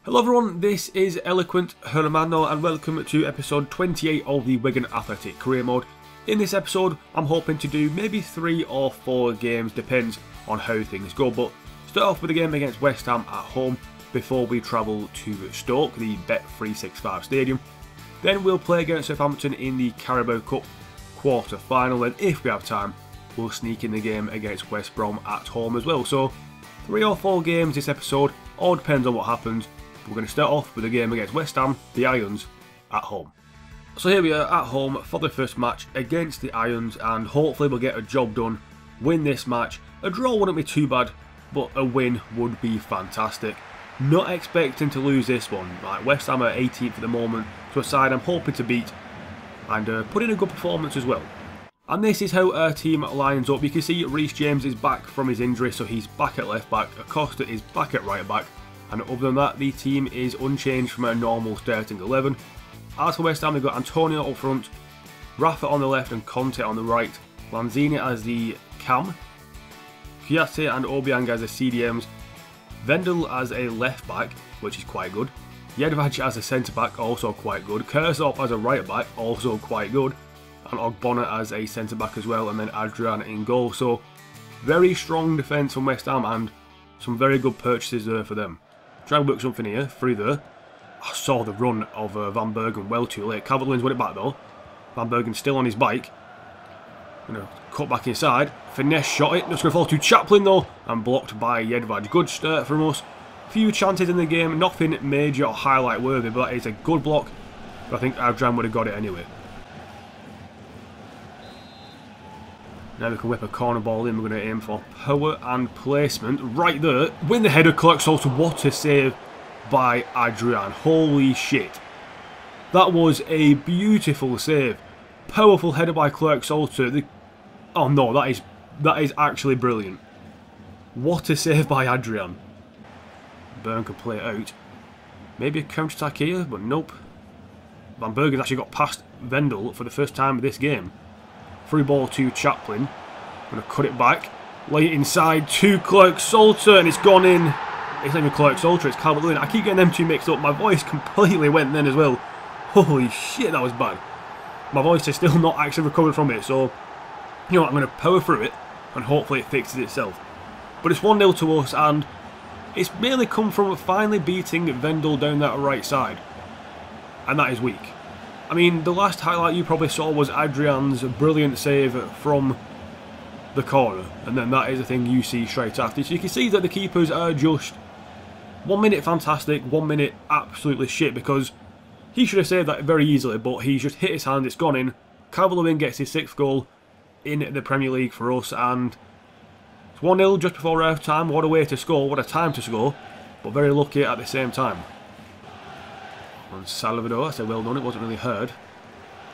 Hello everyone, this is Eloquent Hermano and welcome to episode 28 of the Wigan Athletic Career Mode. In this episode, I'm hoping to do maybe 3 or 4 games, depends on how things go, but start off with a game against West Ham at home before we travel to Stoke, the Bet365 Stadium. Then we'll play against Southampton in the Carabao Cup quarter-final, and if we have time, we'll sneak in the game against West Brom at home as well. So 3 or 4 games this episode, all depends on what happens. We're going to start off with a game against West Ham, the Irons, at home. So here we are at home for the first match against the Irons, and hopefully we'll get a job done, win this match. A draw wouldn't be too bad, but a win would be fantastic. Not expecting to lose this one. Like, West Ham are 18th at the moment, so a side I'm hoping to beat and put in a good performance as well. And this is how our team lines up. You can see Reece James is back from his injury, so he's back at left back. Acosta is back at right back. And other than that, the team is unchanged from our normal starting 11. As for West Ham, we've got Antonio up front, Rafa on the left and Conte on the right, Lanzini as the cam, Kouyaté and Obiang as the CDMs, Vendel as a left back, which is quite good, Jedvaj as a centre back, also quite good, Kursov as a right back, also quite good, and Ogbonna as a centre back as well, and then Adrian in goal. So very strong defence from West Ham and some very good purchases there for them. Try and work something here, through there. I saw the run of Van Bergen well too late. Calvert-Lewin's won it back though. Van Bergen's still on his bike. Gonna cut back inside. Finesse shot it. Just gonna fall to Chaplin though, and blocked by Jedvaj. Good start from us. Few chances in the game, nothing major or highlight worthy, but that is a good block. But I think Adrian would have got it anyway. Now we can whip a corner ball in. We're going to aim for power and placement. Right there. Win the header, Clark-Salter. What a save by Adrian. Holy shit. That was a beautiful save. Powerful header by Clark-Salter. Oh no, that is actually brilliant. What a save by Adrian. Burn can play it out. Maybe a counter-attack here, but nope. Van Bergen actually got past Vendel for the first time of this game. Free ball to Chaplin. I'm going to cut it back. Lay it inside to Clark-Salter, and it's gone in. It's not even Clark-Salter, it's Calvert-Lewin. I keep getting them two mixed up. My voice completely went then as well. Holy shit, that was bad. My voice is still not actually recovered from it, so you know what, I'm going to power through it, and hopefully it fixes itself. But it's 1-0 to us, and it's mainly come from finally beating Vendel down that right side. And that is weak. I mean, the last highlight you probably saw was Adrian's brilliant save from the corner, and then that is the thing you see straight after. So you can see that the keepers are just 1 minute fantastic, 1 minute absolutely shit, because he should have saved that very easily, but he's just hit his hand, it's gone in. Calvert-Lewin gets his 6th goal in the Premier League for us, and it's 1-0 just before half time. What a way to score, what a time to score, but very lucky at the same time. And Salvador, I said well done, it wasn't really heard.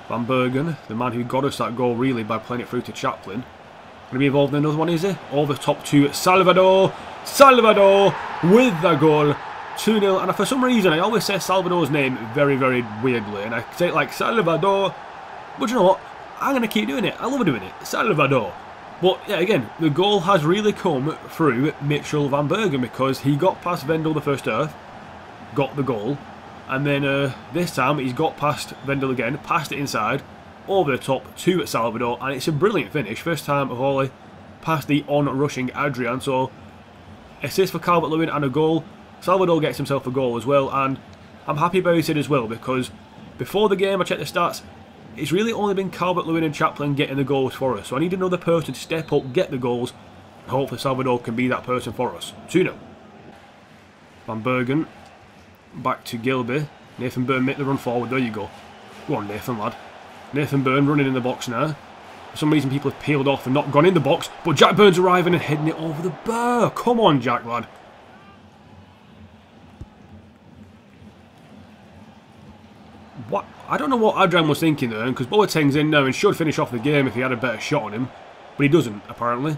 Van Bergen, the man who got us that goal really by playing it through to Chaplin. Going to be involved in another one, is he? Over the top to Salvador. Salvador with the goal. 2-0, and for some reason I always say Salvador's name very, very weirdly. And I say it like Salvador, but you know what? I'm going to keep doing it. I love doing it. Salvador. But yeah, again, the goal has really come through Mitchell Van Bergen, because he got past Vendel the first half, got the goal. And then this time he's got past Vendel again, passed it inside, over the top to Salvador, and it's a brilliant finish. First time of volley, past the on-rushing Adrian. So assist for Calvert-Lewin and a goal. Salvador gets himself a goal as well, and I'm happy about it as well, because before the game I checked the stats, it's really only been Calvert-Lewin and Chaplin getting the goals for us. So I need another person to step up, get the goals, and hopefully Salvador can be that person for us. 2-0. Van Bergen. Back to Gilby. Nathan Byrne make the run forward. There you go. Go on, Nathan, lad. Nathan Byrne running in the box now. For some reason people have peeled off and not gone in the box, but Jack Byrne's arriving and heading it over the bar. Come on, Jack, lad. What? I don't know what Adrian was thinking there, because Boateng's in now and should finish off the game if he had a better shot on him, but he doesn't, apparently.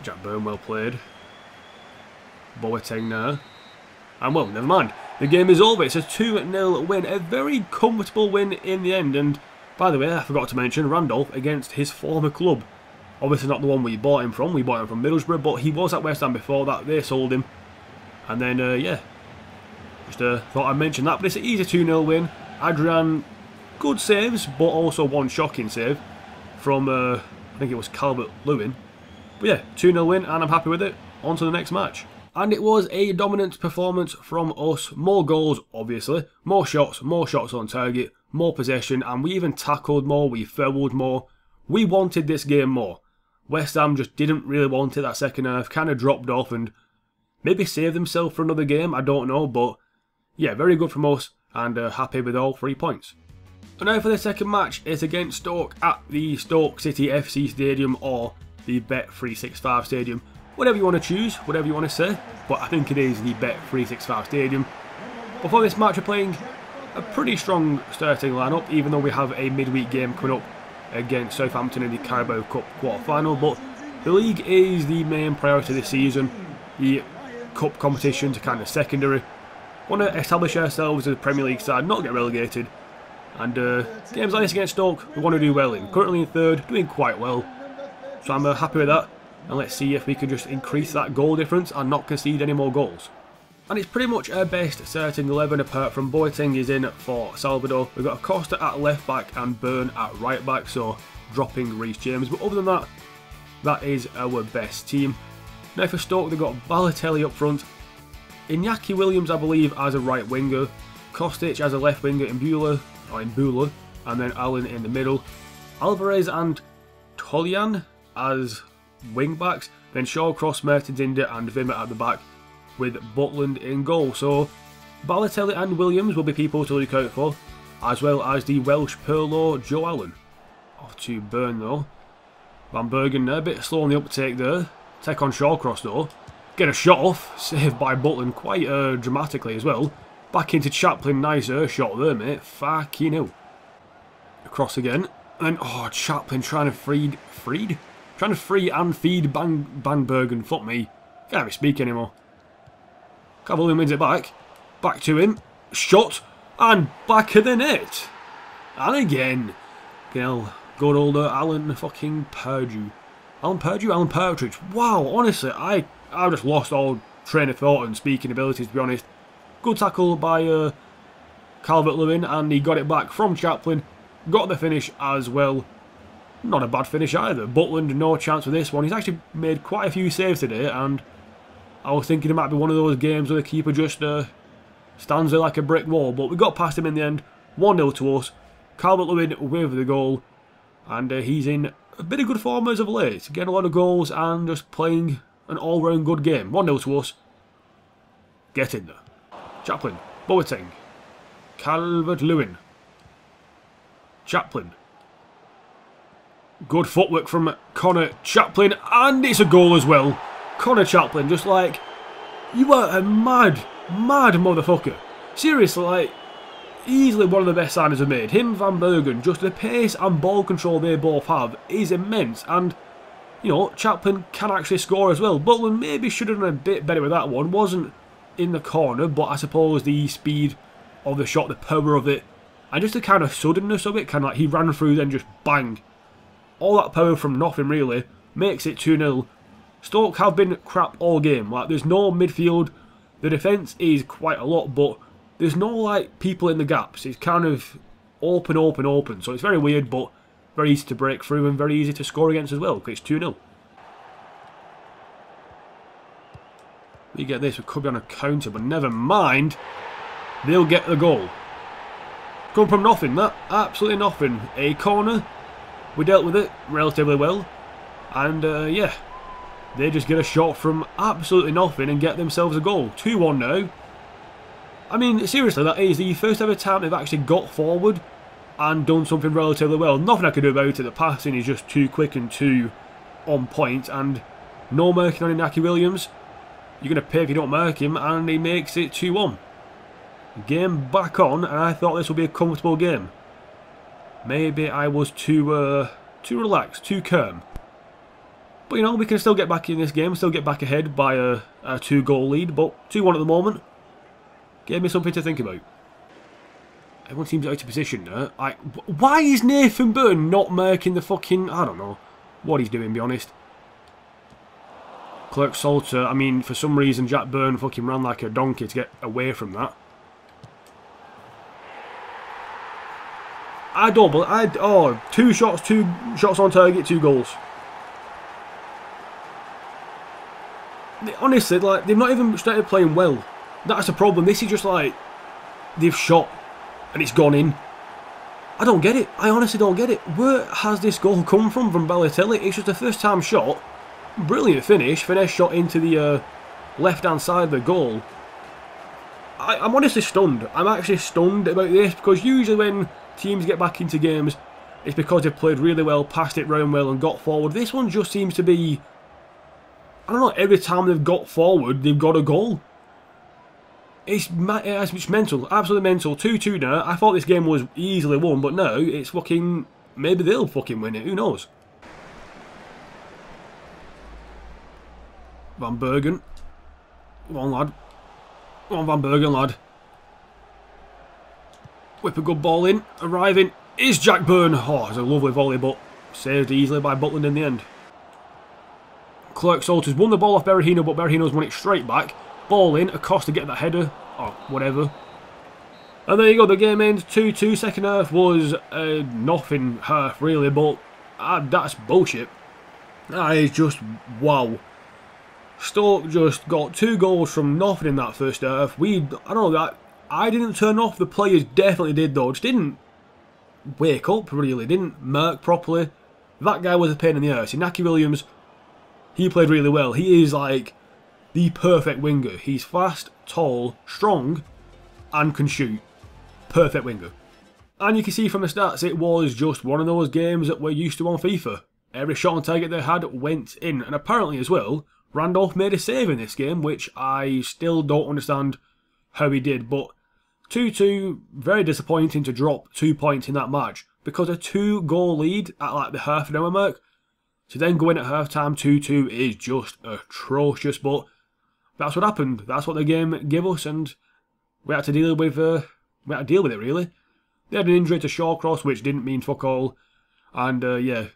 Jack Byrne, well played. Boateng now. And well, never mind. The game is over. It's a 2-0 win. A very comfortable win in the end. And by the way, I forgot to mention Randolph against his former club. Obviously not the one we bought him from. We bought him from Middlesbrough, but he was at West Ham before that. They sold him. And then, yeah, Just thought I'd mention that, but it's an easy 2-0 win. Adrian, good saves, but also one shocking save from, I think it was Calvert-Lewin. But yeah, 2-0 win, and I'm happy with it. On to the next match. And it was a dominant performance from us. More goals, obviously. More shots on target. More possession, and we even tackled more, we fouled more. We wanted this game more. West Ham just didn't really want it that second half, kind of dropped off and maybe saved themselves for another game, I don't know, but yeah, very good from us, and happy with all 3 points. And now for the second match, it's against Stoke at the Stoke City FC Stadium, or the Bet365 Stadium. Whatever you want to choose, whatever you want to say, but I think it is the Bet365 Stadium. Before this match, we're playing a pretty strong starting lineup, even though we have a midweek game coming up against Southampton in the Carabao Cup quarter-final, but the league is the main priority this season. The cup competitions are kind of secondary. Want to establish ourselves as a Premier League side, not get relegated, and games like this against Stoke we want to do well in. Currently in third, doing quite well, so I'm happy with that, and let's see if we can just increase that goal difference and not concede any more goals. And it's pretty much our best starting 11 apart from Boateng is in for Salvador. We've got Acosta at left back and Burn at right back, so dropping Reece James. But other than that, that is our best team. Now for Stoke, they've got Balotelli up front, Iñaki Williams I believe as a right winger, Kostic as a left winger in Bula, and then Allen in the middle, Alvarez and Tolian as wing backs, then Shawcross, Mertens, India and Vimmer at the back, with Butland in goal. So Balotelli and Williams will be people to look out for, as well as the Welsh Perlo Joe Allen. Off to Burn though. Van Bergen there, a bit slow on the uptake there. Take on Shawcross though. Get a shot off, saved by Butland quite dramatically as well. Back into Chaplin, nice shot there mate, fucking hell. Across again, and oh, Chaplin trying to free and feed Van Bergen, fuck me. Can't even speak anymore. Calvert-Lewin wins it back to him, shot, and back of the net. And again, good old Alan fucking Perdue. Alan Partridge. Wow, honestly, I just lost all train of thought and speaking abilities, to be honest. Good tackle by Calvert-Lewin, and he got it back from Chaplin. Got the finish as well. Not a bad finish either. Butland, no chance with this one. He's actually made quite a few saves today, and I was thinking it might be one of those games where the keeper just stands there like a brick wall, but we got past him in the end. 1-0 to us. Calvert-Lewin with the goal, and he's in a bit of good form as of late. Getting a lot of goals and just playing an all-round good game. 1-0 to us. Get in there. Chaplin, Boateng, Calvert-Lewin, Chaplin. Good footwork from Connor Chaplin, and it's a goal as well. Connor Chaplin, just like, you are a mad motherfucker. Seriously, like, easily one of the best signings I've made. Him, Van Bergen, just the pace and ball control they both have is immense. And, you know, Chaplin can actually score as well. Butland maybe should have done a bit better with that one. Wasn't in the corner, but I suppose the speed of the shot, the power of it, and just the kind of suddenness of it, kind of like he ran through then just bang. All that power from nothing really makes it 2-0. Stoke have been crap all game. Like, there's no midfield. The defence is quite a lot, but there's no like people in the gaps. It's kind of open. So it's very weird, but very easy to break through and very easy to score against as well, because it's 2-0. We get this, we could be on a counter, but never mind. They'll get the goal. Come from nothing, that. Absolutely nothing. A corner. We dealt with it relatively well. And yeah, they just get a shot from absolutely nothing and get themselves a goal. 2-1 now. I mean, seriously, that is the first ever time they've actually got forward and done something relatively well. Nothing I can do about it. The passing is just too quick and too on point. And no marking on Iñaki Williams. You're going to pay if you don't mark him, and he makes it 2-1. Game back on, and I thought this would be a comfortable game. Maybe I was too relaxed, too calm. But you know, we can still get back in this game, still get back ahead by a 2-goal lead, but 2-1 at the moment. Gave me something to think about. Everyone seems out of position now. Why is Nathan Burn not marking the fucking... I don't know what he's doing, to be honest. Clerk Salter, I mean, for some reason Jack Byrne fucking ran like a donkey to get away from that. I don't believe... Oh, two shots on target, 2 goals. Honestly, like, they've not even started playing well. That's the problem. This is just like, they've shot and it's gone in. I don't get it. I honestly don't get it. Where has this goal come from Balotelli? It's just a first time shot. Brilliant finish. Finesse shot into the left hand side of the goal. I'm honestly stunned. I'm actually stunned about this, because usually when teams get back into games, it's because they've played really well, passed it round well and got forward. This one just seems to be... I don't know, every time they've got forward, they've got a goal. It's mental, absolutely mental. 2-2 now. I thought this game was easily won, but no, it's fucking... Maybe they'll fucking win it, who knows? Van Bergen. Come on, lad. Come on, Van Bergen, lad. Whip a good ball in. Arriving is Jack Byrne. Oh, it's a lovely volley, but saved easily by Butland in the end. Clerk Salters won the ball off Berahino, but Berahino's won it straight back. Ball in, Acosta get that header, or whatever. And there you go, the game ends 2-2. Second half was nothing half, really, but that's bullshit. That is just wow. Stoke just got 2 goals from nothing in that first half. I don't know, that I didn't turn off, the players definitely did though, just didn't wake up really, didn't mark properly. That guy was a pain in the arse. Inaki Williams, he played really well. He is like the perfect winger. He's fast, tall, strong, and can shoot. Perfect winger. And you can see from the stats, it was just one of those games that we're used to on FIFA. Every shot on target they had went in. And apparently as well, Randolph made a save in this game, which I still don't understand how he did. But 2-2, very disappointing to drop 2 points in that match. Because a 2-goal lead at like the half an hour mark, to then go in at half-time 2-2 is just atrocious, but that's what happened. That's what the game gave us, and we had to deal with it really. They had an injury to Shawcross, which didn't mean fuck all, and yeah,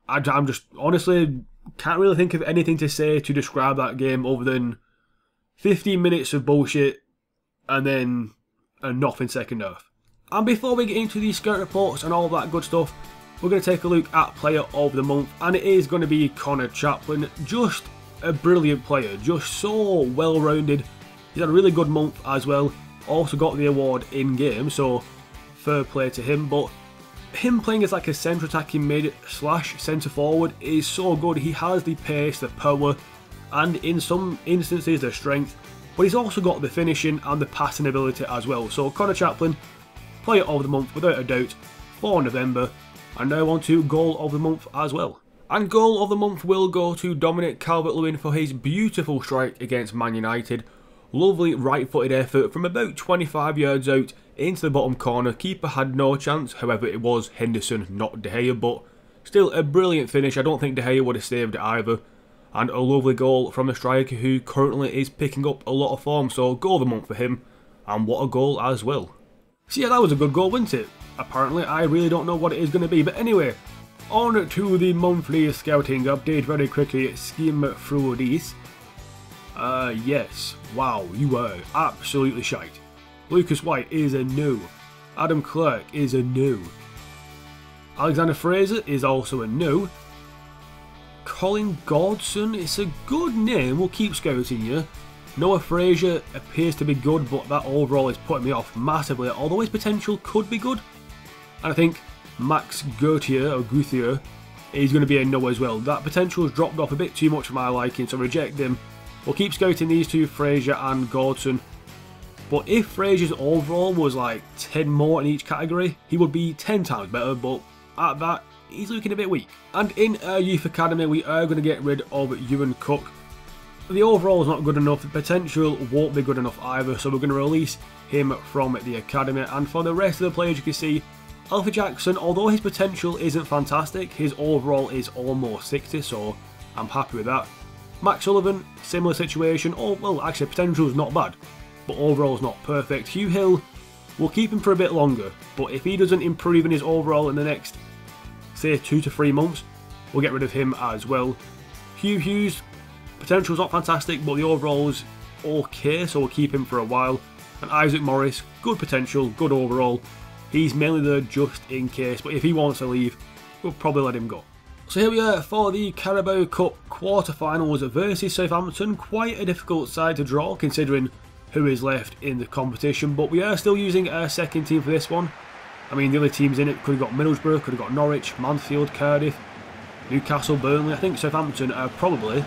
I'm just honestly can't really think of anything to say to describe that game other than 15 minutes of bullshit and then a nothing second half. And before we get into the scout reports and all that good stuff, we're going to take a look at Player of the Month, and it is going to be Connor Chaplin. Just a brilliant player, just so well-rounded. He's had a really good month as well. Also got the award in-game, so fair play to him. But him playing as like a centre-attacking mid / centre-forward is so good. He has the pace, the power, and in some instances the strength. But he's also got the finishing and the passing ability as well. So Connor Chaplin, Player of the Month without a doubt, for November. And now on to Goal of the Month as well. And Goal of the Month will go to Dominic Calvert-Lewin for his beautiful strike against Man United. Lovely right-footed effort from about 25 yards out into the bottom corner. Keeper had no chance, however it was Henderson, not De Gea, but still a brilliant finish. I don't think De Gea would have saved it either. And a lovely goal from the striker who currently is picking up a lot of form, so Goal of the Month for him. And what a goal as well. So yeah, that was a good goal, wasn't it? Apparently, I really don't know what it is going to be. But anyway, on to the monthly scouting update. Very quickly, skim through these. Yes. Wow, you are absolutely shite. Lucas White is a no. Adam Clark is a no. Alexander Fraser is also a no. Colin Godson, it's a good name. We'll keep scouting you. Noah Fraser appears to be good, but that overall is putting me off massively, although his potential could be good. And I think Max Gauthier is going to be a no as well. That potential has dropped off a bit too much for my liking, so reject him. We'll keep scouting these two, Fraser and Gordon. But if Fraser's overall was like 10 more in each category, he would be 10 times better, but at that, he's looking a bit weak. And in our youth academy, we are going to get rid of Ewan Cook. The overall is not good enough, the potential won't be good enough either, so we're going to release him from the academy. And for the rest of the players, you can see Alfie Jackson, although his potential isn't fantastic, his overall is almost 60, so I'm happy with that. Max Sullivan, similar situation. Oh, well, actually, potential is not bad, but overall is not perfect. Hugh Hill, we'll keep him for a bit longer, but if he doesn't improve in his overall in the next, say, 2 to 3 months, we'll get rid of him as well. Hugh Hughes, potential is not fantastic, but the overall is okay, so we'll keep him for a while. And Isaac Morris, good potential, good overall. He's mainly there just in case, but if he wants to leave, we'll probably let him go. So here we are for the Carabao Cup quarter-finals versus Southampton. Quite a difficult side to draw considering who is left in the competition, but we are still using our second team for this one. I mean, the other teams in it could have got Middlesbrough, could have got Norwich, Mansfield, Cardiff, Newcastle, Burnley. I think Southampton are probably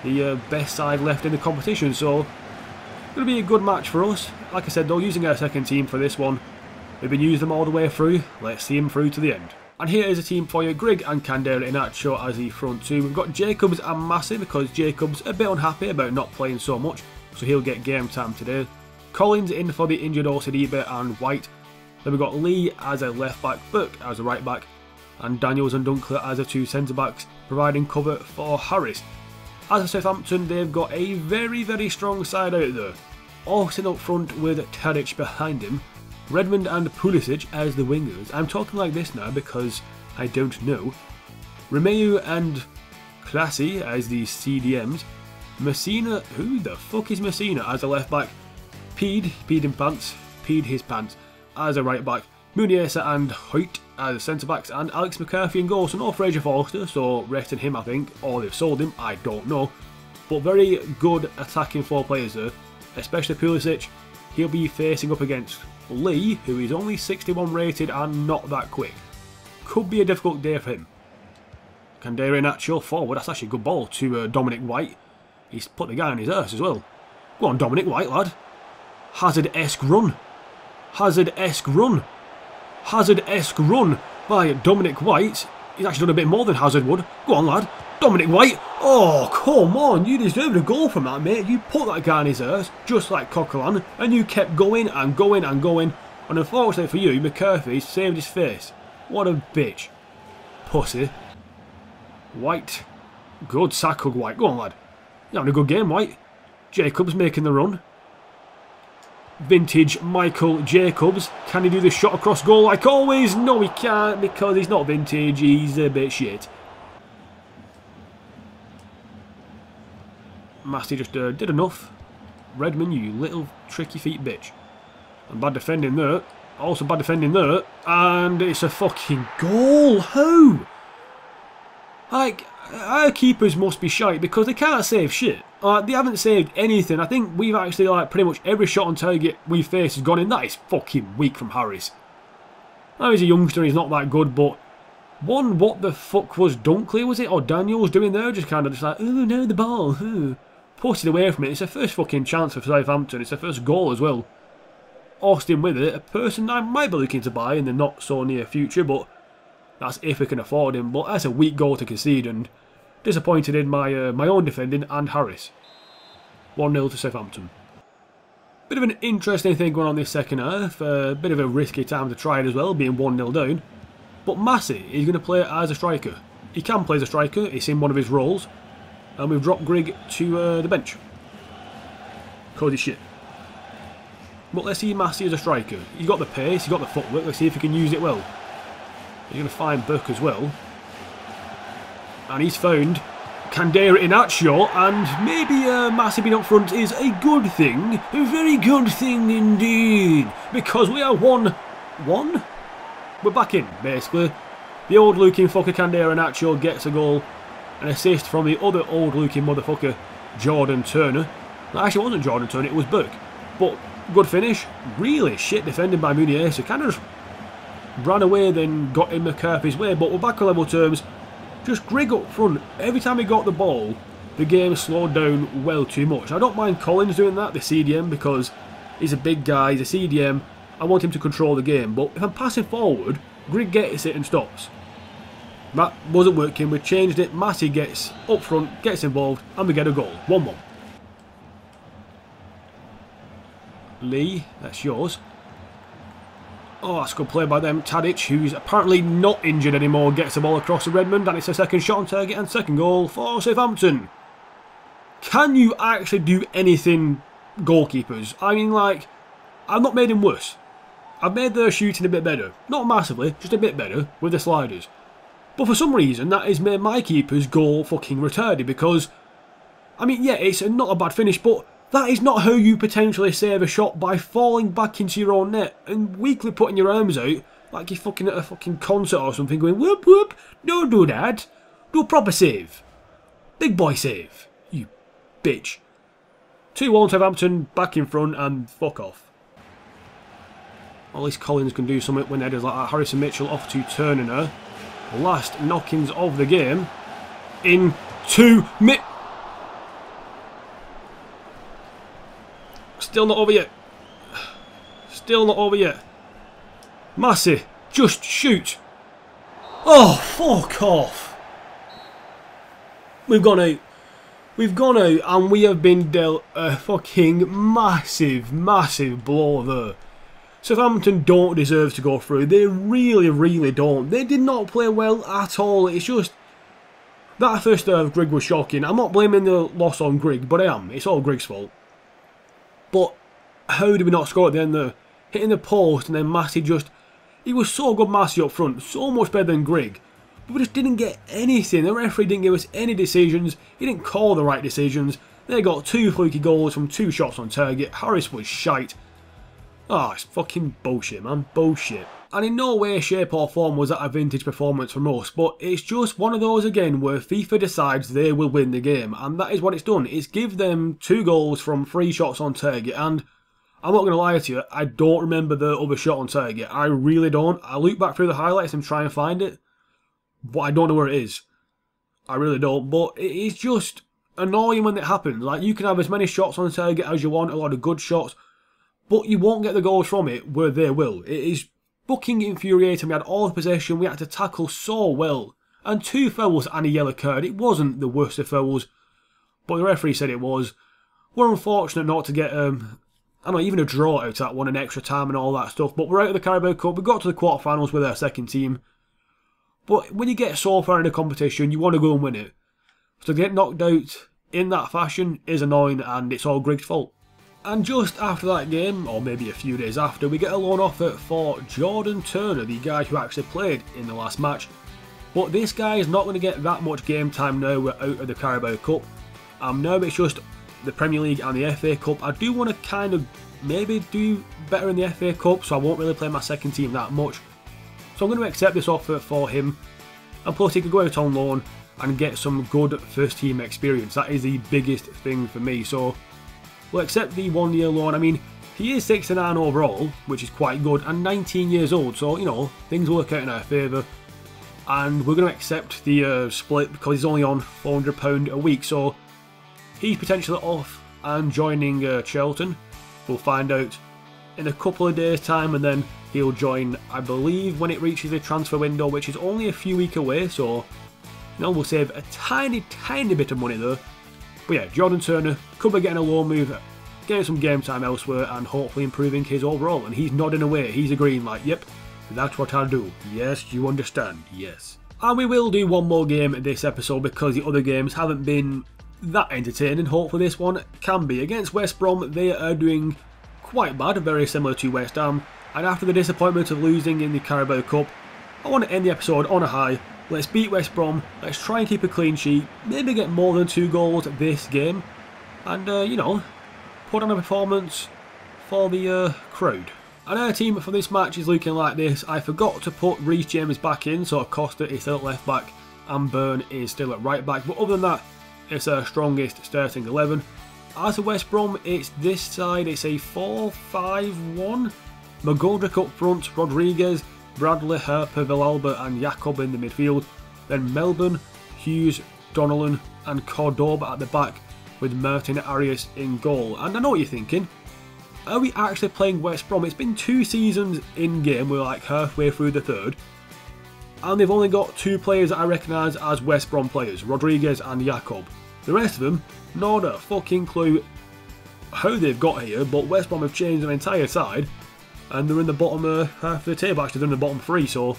the best side left in the competition, so it's going to be a good match for us. Like I said though, using our second team for this one. We've been using them all the way through, let's see them through to the end. And here is a team for you, Grigg and Candera Iheanacho as the front two. We've got Jacobs and Massey because Jacobs a bit unhappy about not playing so much, so he'll get game time today. Collins in for the injured Sidibe and White. Then we've got Lee as a left back, Burke as a right back, and Daniels and Dunkler as the two centre backs, providing cover for Harris. As for Southampton, they've got a very, very strong side out there. Austin up front with Tadic behind him. Redmond and Pulisic as the wingers. I'm talking like this now because I don't know. Romeu and Classy as the CDMs. Messina, who the fuck is Messina as a left back? Peed his pants as a right back. Muniesa and Hoyt as centre backs, and Alex McCarthy in goal. So no Fraser Forster, so resting him I think, or they've sold him, I don't know. But very good attacking four players there, especially Pulisic. He'll be facing up against Lee, who is only 61 rated and not that quick. Could be a difficult day for him. Candera Iheanacho forward, that's actually a good ball to Dominic White. He's put the guy on his arse as well. Go on Dominic White, lad. Hazard-esque run. Hazard-esque run. Hazard-esque run by Dominic White. He's actually done a bit more than Hazard would. Go on lad. Dominic White. Oh, come on. You deserved a goal from that, mate. You put that guy on his arse, just like Coquelin, and you kept going and going and going. And unfortunately for you, McCarthy saved his face. What a bitch. Pussy. White. Good sackle, White. Go on, lad. You're having a good game, White. Jacobs making the run. Vintage Michael Jacobs. Can he do the shot across goal like always? No, he can't because he's not vintage. He's a bit shit. Massey just did enough. Redmond, you little tricky feet bitch. And bad defending there. Also bad defending there. And it's a fucking goal. How? Like, our keepers must be shite because they can't save shit. They haven't saved anything. I think we've actually, like, pretty much every shot on target we face has gone in. That is fucking weak from Harris. Now he's a youngster, he's not that good, but one, what the fuck was Dunkley, was it? Or Daniels doing there? Just kind of just like, oh no, the ball. Oh. Pushed it away from it. It's their first fucking chance for Southampton. It's their first goal as well. Austin with it. A person I might be looking to buy in the not so near future, but that's if we can afford him. But that's a weak goal to concede, and disappointed in my own defending and Harris. 1-0 to Southampton. Bit of an interesting thing going on this second half. A bit of a risky time to try it as well, being 1-0 down. But Massey is going to play as a striker. He can play as a striker. It's in one of his roles. And we've dropped Grigg to the bench. Cody shit. But let's see Massey as a striker. He's got the pace, he's got the footwork. Let's see if he can use it well. He's going to find Burke as well. And he's found Candera Iheanacho, and maybe Massey being up front is a good thing. A very good thing indeed. Because we are 1-1. We're back in, basically. The old-looking fucker Candera Iheanacho gets a goal. An assist from the other old-looking motherfucker, Jordan Turner. That actually wasn't Jordan Turner, it was Burke. But good finish. Really shit defending by Muniesa. Kind of just ran away, then got in McCarthy's way. But we're back on level terms. Just Grigg up front. Every time he got the ball, the game slowed down well too much. I don't mind Collins doing that, the CDM, because he's a big guy, he's a CDM. I want him to control the game. But if I'm passing forward, Grigg gets it and stops. That wasn't working, we changed it. Massey gets up front, gets involved, and we get a goal. 1-1. Lee, that's yours. Oh, that's a good play by them. Tadic, who's apparently not injured anymore, gets the ball across to Redmond, and it's a second shot on target and second goal for Southampton. Can you actually do anything, goalkeepers? I mean, like, I've not made him worse. I've made their shooting a bit better. Not massively, just a bit better with the sliders. But for some reason, that has made my keeper's goal fucking retarded because, I mean, yeah, it's not a bad finish, but That is not how you potentially save a shot, by falling back into your own net and weakly putting your arms out like you're fucking at a fucking concert or something going whoop whoop. Don't do that. Do a proper save. Big boy save. You bitch. 2-1 Southampton, back in front and fuck off. At least Collins can do something when headers like that. Harrison Mitchell off to Turner. Last knockings of the game. Into Still not over yet. Still not over yet. Massey, just shoot. Oh, fuck off. We've gone out. We've gone out and we have been dealt a fucking massive, massive blow there. Southampton don't deserve to go through. They really, really don't. They did not play well at all. It's just... that first of Grigg was shocking. I'm not blaming the loss on Grigg, but I am. It's all Grigg's fault. But how did we not score at the end there? Hitting the post and then Massey just... he was so good, Massey up front. So much better than Grigg. But we just didn't get anything. The referee didn't give us any decisions. He didn't call the right decisions. They got 2 fluky goals from 2 shots on target. Harris was shite. Ah, it's fucking bullshit, man. Bullshit. And in no way, shape or form was that a vintage performance from us, but it's just one of those again where FIFA decides they will win the game, and that is what it's done. It's give them 2 goals from 3 shots on target, and I'm not going to lie to you, I don't remember the other shot on target. I really don't. I look back through the highlights and try and find it, but I don't know where it is. I really don't, but it is just annoying when it happens. Like, you can have as many shots on target as you want, a lot of good shots, but you won't get the goals from it where they will. It is fucking infuriating. We had all the possession, we had to tackle so well. And 2 fouls and a yellow card. It wasn't the worst of fouls, but the referee said it was. We're unfortunate not to get, I don't know, even a draw out of that one, an extra time and all that stuff. But we're out of the Carabao Cup. We got to the quarterfinals with our second team. But when you get so far in a competition, you want to go and win it. So to get knocked out in that fashion is annoying, and it's all Grigg's fault. And just after that game, or maybe a few days after, we get a loan offer for Jordan Turner, the guy who actually played in the last match. But this guy is not going to get that much game time now we're out of the Carabao Cup. Now it's just the Premier League and the FA Cup. I do want to kind of maybe do better in the FA Cup, so I won't really play my second team that much. So I'm going to accept this offer for him, and plus he could go out on loan and get some good first team experience. That is the biggest thing for me. So we'll accept the 1-year loan. I mean, he is 6'9" overall, which is quite good, and 19 years old, so, you know, things will work out in our favour. And we're going to accept the split because he's only on £400 a week, so he's potentially off and joining Charlton. We'll find out in a couple of days' time, and then he'll join, I believe, when it reaches the transfer window, which is only a few weeks away, so, you know, we'll save a tiny, tiny bit of money there. But yeah, Jordan Turner could be getting a loan move, getting some game time elsewhere, and hopefully improving his overall. And he's nodding away, he's agreeing like, yep, that's what I'll do. Yes, you understand, yes. And we will do one more game this episode because the other games haven't been that entertaining. Hopefully this one can be. Against West Brom, they are doing quite bad, very similar to West Ham. And after the disappointment of losing in the Carabao Cup, I want to end the episode on a high. Let's beat West Brom, let's try and keep a clean sheet, maybe get more than 2 goals this game, and, you know, put on a performance for the crowd. And our team for this match is looking like this. I forgot to put Reece James back in, so Costa is still at left back, and Byrne is still at right back, but other than that, it's our strongest starting 11. As for West Brom, it's this side, it's a 4-5-1. McGoldrick up front, Rodriguez, Bradley, Harper, Villalba and Jacob in the midfield. Then Melbourne, Hughes, Donnellan and Cordoba at the back with Martin Arias in goal. And I know what you're thinking, are we actually playing West Brom? It's been 2 seasons in game, we're like halfway through the 3rd. And they've only got 2 players that I recognise as West Brom players, Rodriguez and Jacob. The rest of them, not a fucking clue how they've got here, but West Brom have changed their entire side. And they're in the bottom half of the table, actually they're in the bottom 3, so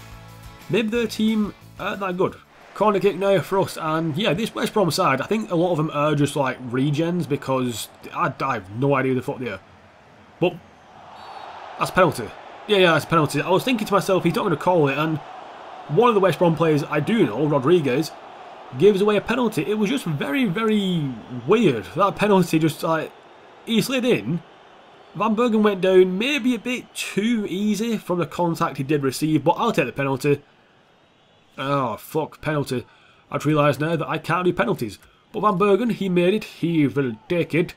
maybe their team aren't that good. Corner kick now for us, and yeah, this West Brom side, I think a lot of them are just like regens because I have no idea who the fuck they are. But that's a penalty. Yeah, that's a penalty. I was thinking to myself, he's not going to call it, and one of the West Brom players I do know, Rodriguez, gives away a penalty. It was just very, very weird. That penalty just like, he slid in. Van Bergen went down maybe a bit too easy from the contact he did receive, but I'll take the penalty. Oh, fuck, penalty. I've realised now that I can't do penalties. But Van Bergen, he made it, he will take it.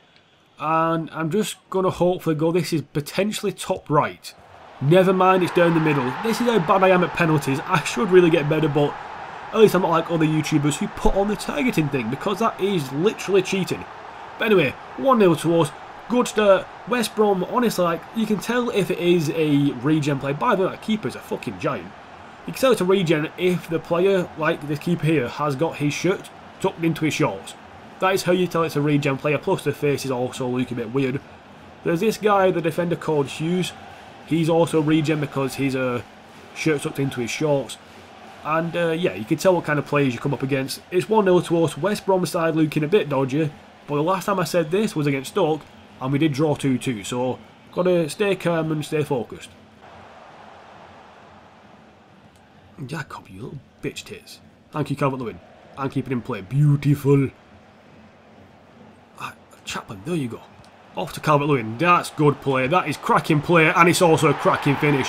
And I'm just going to hopefully go, this is potentially top right. Never mind, it's down the middle. This is how bad I am at penalties. I should really get better, but at least I'm not like other YouTubers who put on the targeting thing, because that is literally cheating. But anyway, 1-0 to us. Good start. West Brom, honestly, like, you can tell if it is a regen play. By the way, that keeper's a fucking giant. You can tell it's a regen if the player, like the keeper here, has got his shirt tucked into his shorts. That is how you tell it's a regen player, plus the face is also looking a bit weird. There's this guy, the defender called Hughes. He's also regen because his shirt tucked into his shorts. And yeah, you can tell what kind of players you come up against. It's 1-0 to us. West Brom side looking a bit dodgy. But the last time I said this was against Stoke, and we did draw 2-2, so got to stay calm and stay focused. Jacob, you little bitch tits. Thank you, Calvert-Lewin. And keeping in play. Beautiful. Chaplin, there you go. Off to Calvert-Lewin. That's good play. That is cracking play, and it's also a cracking finish.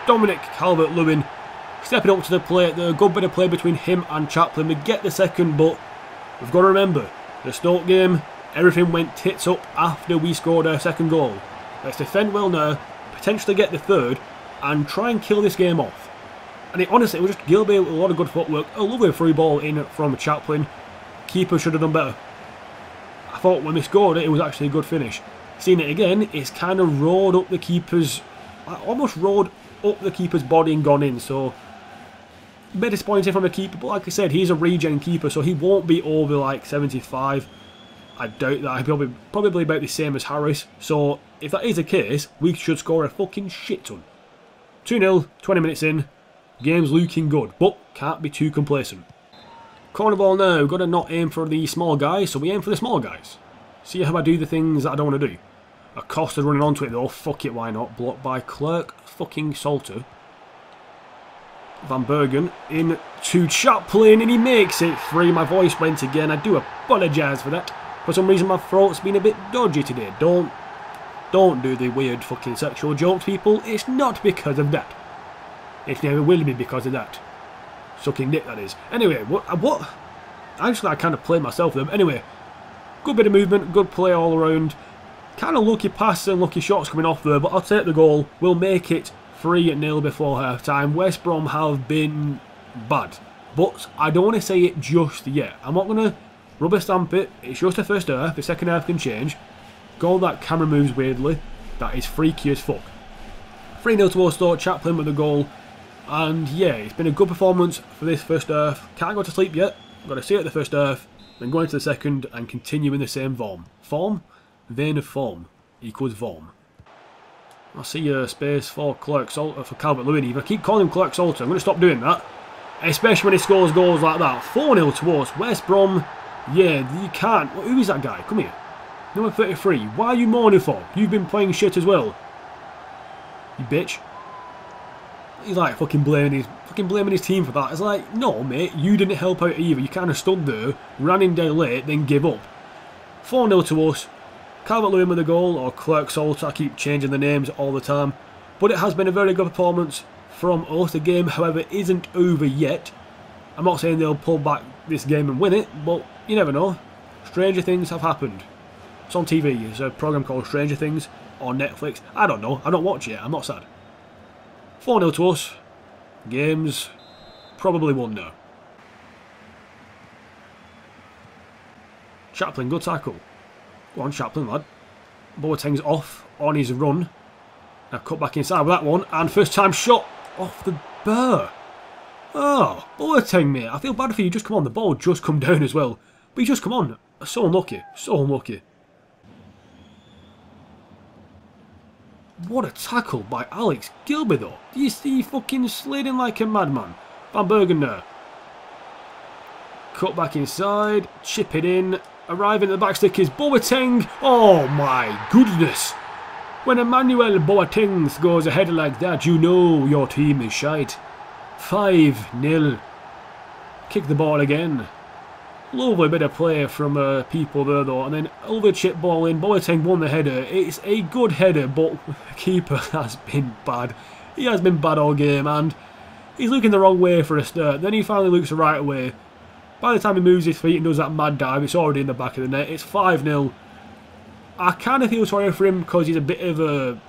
Dominic Calvert-Lewin stepping up to the plate. A good bit of play between him and Chaplin. We get the second, but we've got to remember, the Stoke game, everything went tits up after we scored our second goal. Let's defend well now, potentially get the third, and try and kill this game off. And honestly, it was just Gilby with a lot of good footwork. A lovely free ball in from Chaplin. Keeper should have done better. I thought when we scored it, it was actually a good finish. Seeing it again, it's kind of rolled up the keeper's, almost rolled up the keeper's body and gone in. So, a bit disappointing from the keeper. But like I said, he's a regen keeper, so he won't be over like 75. I doubt that. He'll be probably about the same as Harris. So, if that is the case, we should score a fucking shit ton. 2-0, 20 minutes in. Game's looking good, but can't be too complacent. Corner ball now. Got to not aim for the small guys, so we aim for the small guys. See how I do the things that I don't want to do. Acosta running onto it though. Fuck it, why not? Blocked by Clerk fucking Salter. Van Bergen in to Chaplin, and he makes it free. My voice went again. I do apologise for that. For some reason my throat's been a bit dodgy today. Don't do the weird fucking sexual jokes, people. It's not because of that. It never will be because of that. Sucking dick, that is. Anyway, what? Actually, I kind of played myself there. But anyway, good bit of movement, good play all around. Kind of lucky passes and lucky shots coming off there, but I'll take the goal. We'll make it 3-0 before half time. West Brom have been bad, but I don't want to say it just yet. I'm not going to rubber stamp it. It's just the first half. The second half can change. Goal that camera moves weirdly. That is freaky as fuck. 3-0 towards Stoke. Chaplin with the goal. And yeah, it's been a good performance for this first half. Can't go to sleep yet. I've got to see it the first half, then go into the second and continue in the same form. Form? Vein of form equals form. I see a space for Clerk Salter, for Calvert-Lewin. If I keep calling him Clerk Salter, I'm going to stop doing that. Especially when he scores goals like that. 4-0 towards West Brom. Yeah, you can't. Who is that guy? Come here. Number 33. Why are you mourning for? You've been playing shit as well. You bitch. He's like fucking blaming his team for that. It's like, no mate, you didn't help out either. You kind of stood there, ran in dead late, then give up. 4-0 to us. Calvert-Lewin with a goal, or Clerk Salter. I keep changing the names all the time. But it has been a very good performance from us. The game, however, isn't over yet. I'm not saying they'll pull back this game and win it, but you never know. Stranger things have happened. It's on TV. There's a program called Stranger Things on Netflix. I don't know. I don't watch it. I'm not sad. 4-0 to us. Games probably won now. Chaplin, good tackle. Go on, Chaplin, lad. Boateng's off on his run. Now cut back inside with that one. And first time shot off the bar. Oh, Boateng, mate. I feel bad for you. Just come on. The ball just come down as well. But you just come on. So unlucky. So unlucky. What a tackle by Alex Gilby though. Do you see fucking sliding like a madman? Van Bergen there. Cut back inside. Chip it in. Arriving at the backstick is Boateng. Oh my goodness. When Emmanuel Boateng scores a header like that, you know your team is shite. 5-0. Kick the ball again. Lovely bit of play from people there though, and then a lovely chip ball in. Boateng won the header. It's a good header, but the keeper has been bad. He has been bad all game, and he's looking the wrong way for a start. Then he finally looks the right way. By the time he moves his feet and does that mad dive, it's already in the back of the net. It's 5-0. I kind of feel sorry for him because he's a bit of a...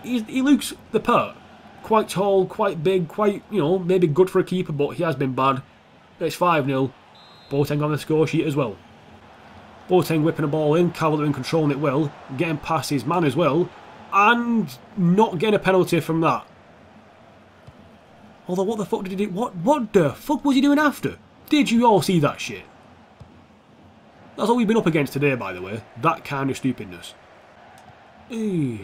He looks the part. Quite tall, quite big, quite, you know, maybe good for a keeper, but he has been bad. It's 5-0. Boateng on the score sheet as well. Boateng whipping a ball in, Calvert-Lewin controlling it well, getting past his man as well, and not getting a penalty from that. Although, what the fuck did he do? What the fuck was he doing after? Did you all see that shit? That's all we've been up against today, by the way. That kind of stupidness. 6-0.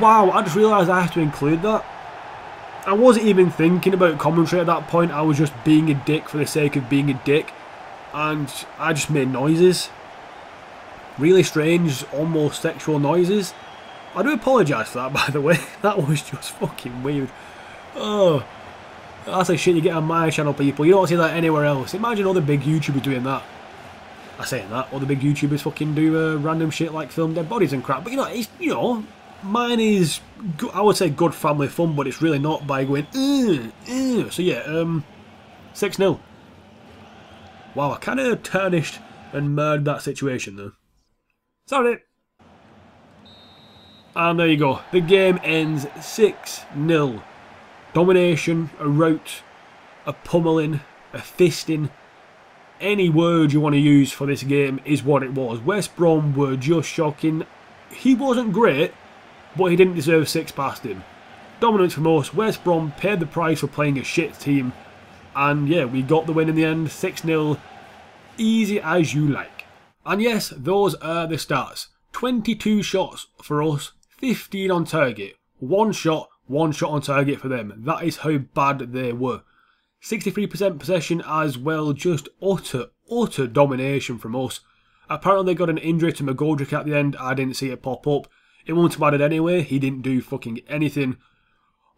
Wow, I just realised I have to include that. I wasn't even thinking about commentary at that point. I was just being a dick for the sake of being a dick. And I just made noises. Really strange, almost sexual noises. I do apologise for that, by the way. That was just fucking weird. Oh, that's the shit you get on my channel, people. You don't see that anywhere else. Imagine all the big YouTubers doing that. I say that, all the big YouTubers fucking do random shit like film dead bodies and crap. But you know, it's, you know, mine is, I would say, good family fun, but it's really not by going, So yeah, 6-0. Wow, I kind of tarnished and marred that situation though. Sorry. And there you go. The game ends 6-0. Domination, a rout, a pummeling, a fisting. Any word you want to use for this game is what it was. West Brom were just shocking. He wasn't great, but he didn't deserve 6 past him. Dominance from us. West Brom paid the price for playing a shit team. And yeah, we got the win in the end. 6-0. Easy as you like. And yes, those are the stats. 22 shots for us. 15 on target. One shot on target for them. That is how bad they were. 63% possession as well. Just utter domination from us. Apparently they got an injury to McGoldrick at the end. I didn't see it pop up. It wouldn't have mattered anyway. He didn't do fucking anything.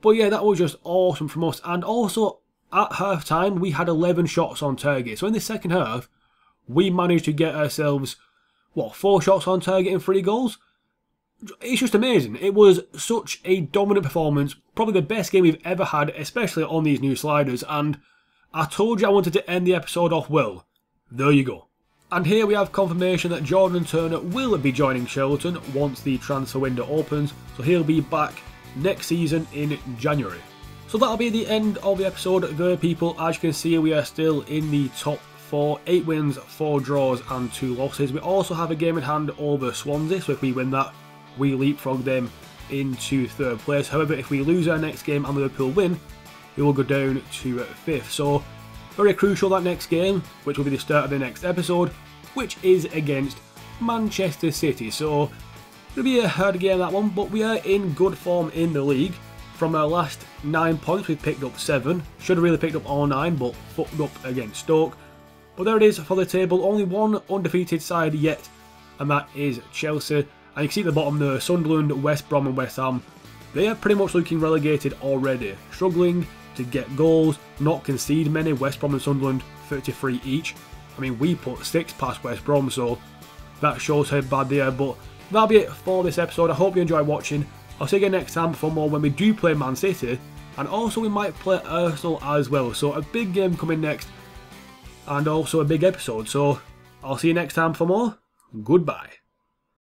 But yeah, that was just awesome from us. And also, at half time, we had 11 shots on target. So in the second half, we managed to get ourselves, what, 4 shots on target and 3 goals? It's just amazing. It was such a dominant performance. Probably the best game we've ever had, especially on these new sliders. And I told you I wanted to end the episode off well. There you go. And here we have confirmation that Jordan Turner will be joining Shelton once the transfer window opens. So he'll be back next season in January. So that'll be the end of the episode there, people. As you can see, we are still in the top 4. 8 wins, 4 draws and 2 losses. We also have a game in hand over Swansea. So if we win that, we leapfrog them into 3rd place. However, if we lose our next game and Liverpool win, we will go down to 5th. So, very crucial that next game, which will be the start of the next episode, which is against Manchester City. So, it'll be a hard game that one, but we are in good form in the league. From our last 9 points, we've picked up 7. Should have really picked up all 9, but fucked up against Stoke. But there it is for the table. Only one undefeated side yet, and that is Chelsea. And you can see at the bottom there, Sunderland, West Brom and West Ham, they are pretty much looking relegated already. Struggling to get goals, not concede many. West Brom and Sunderland, 33 each. I mean, we put 6 past West Brom, so that shows how bad they are. But that'll be it for this episode. I hope you enjoyed watching. I'll see you again next time for more when we do play Man City. And also we might play Arsenal as well. So a big game coming next. And also a big episode. So I'll see you next time for more. Goodbye.